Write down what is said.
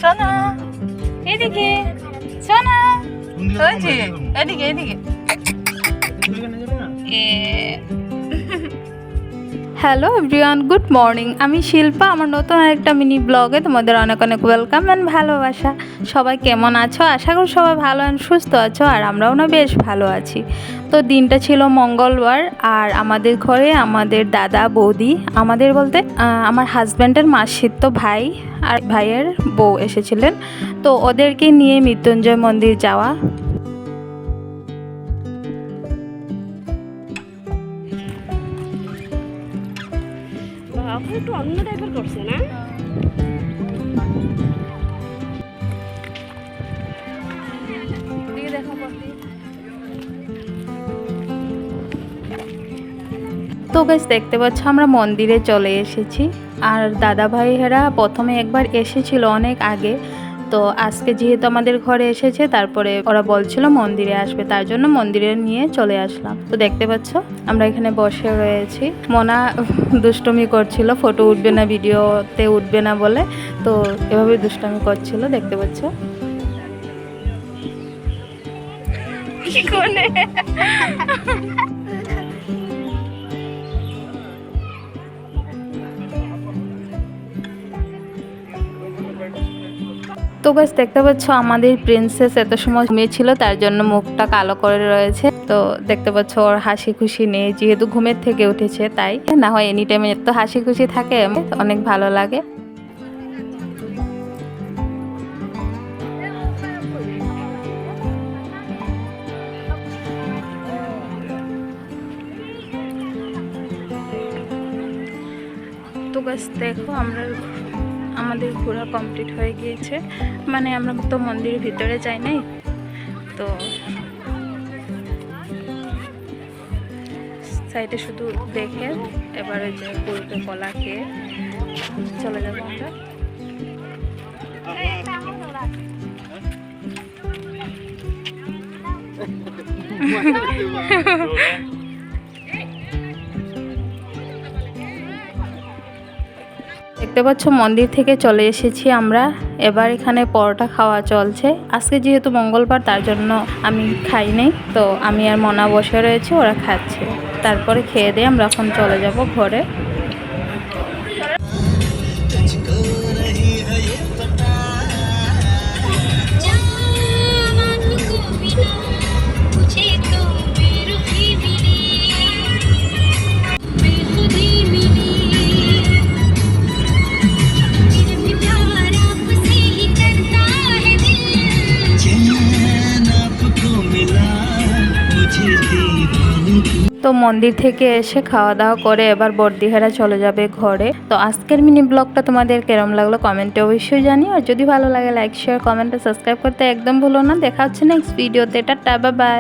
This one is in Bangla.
সোনা এদিকে, সোনা হয়েছে এদিকে এদিকে। Hello everyone, good morning. আমি শিল্পা। আমার নতুন আরেকটা মিনি ব্লগে তোমাদের অনেক অনেক ওয়েলকাম অ্যান্ড ভালোবাসা। সবাই কেমন আছো? আশা করি সবাই ভালো অ্যান্ড সুস্থ আছো, আর আমরাও না বেশ ভালো আছি। তো দিনটা ছিল মঙ্গলবার, আর আমাদের ঘরে আমাদের দাদা বৌদি, আমাদের বলতে আমার হাজব্যান্ডের মাসির তো ভাই আর ভাইয়ের বউ এসেছিলেন। তো ওদেরকে নিয়ে মৃত্যুঞ্জয় মন্দির যাওয়া। একটু অন্য টাইপের করছে না? তো গাইস দেখতে পাচ্ছ আমরা মন্দিরে চলে এসেছি। আর দাদা ভাইয়েরা প্রথমে একবার এসেছিল অনেক আগে, তো আজকে যেহেতু আমাদের ঘরে এসেছে, তারপরে ওরা বলছিল মন্দিরে আসবে, তার জন্য মন্দিরে নিয়ে চলে আসলাম। তো দেখতে পাচ্ছ আমরা এখানে বসে রয়েছি। মোনা দুষ্টুমি করছিল, ফটো উঠবে না, ভিডিওতে উঠবে না বলে, তো এভাবে দুষ্টুমি করছিল, দেখতে পাচ্ছ। তো গাইস দেখতে পাচ্ছ আমাদের প্রিন্সেস এত সময় ঘুমিয়েছিল, তার জন্য মুখটা কালো করে রয়েছে। তো দেখতে পাচ্ছ ওর হাসি খুশি নেই, যেহেতু ঘুমের থেকে উঠেছে তাই। না হয় এনি টাইম এত হাসি খুশি থাকে, অনেক ভালো লাগে। তো গাইস দেখো আমাদের ঘোরা কমপ্লিট হয়ে গিয়েছে, মানে আমরা তো মন্দিরের ভিতরে যাই নাই, তো সাইডে শুধু দেখে এবারে যে পুরোকে কলা খেয়ে চলে যাবো আমরা। দেখতে পাচ্ছ মন্দির থেকে চলে এসেছি আমরা, এবার এখানে পরোটা খাওয়া চলছে। আজকে যেহেতু মঙ্গলবার, তার জন্য আমি খাই নাই, তো আমি আর মনা বসে রয়েছে, ওরা খাচ্ছে। তারপরে খেয়ে দিয়ে আমরা এখন চলে যাব ঘরে। তো মন্দির থেকে এসে খাওয়া দাওয়া করে এবার বর্দিহারা চলে যাবে ঘরে। তো আজকের মিনি ব্লগটা তোমাদের কেরম লাগলো কমেন্টে অবশ্যই জানিও, আর যদি ভালো লাগে লাইক শেয়ার কমেন্ট সাবস্ক্রাইব করতে একদম ভুলো না। দেখা হচ্ছে নেক্সট ভিডিওতে। Tata, bye bye.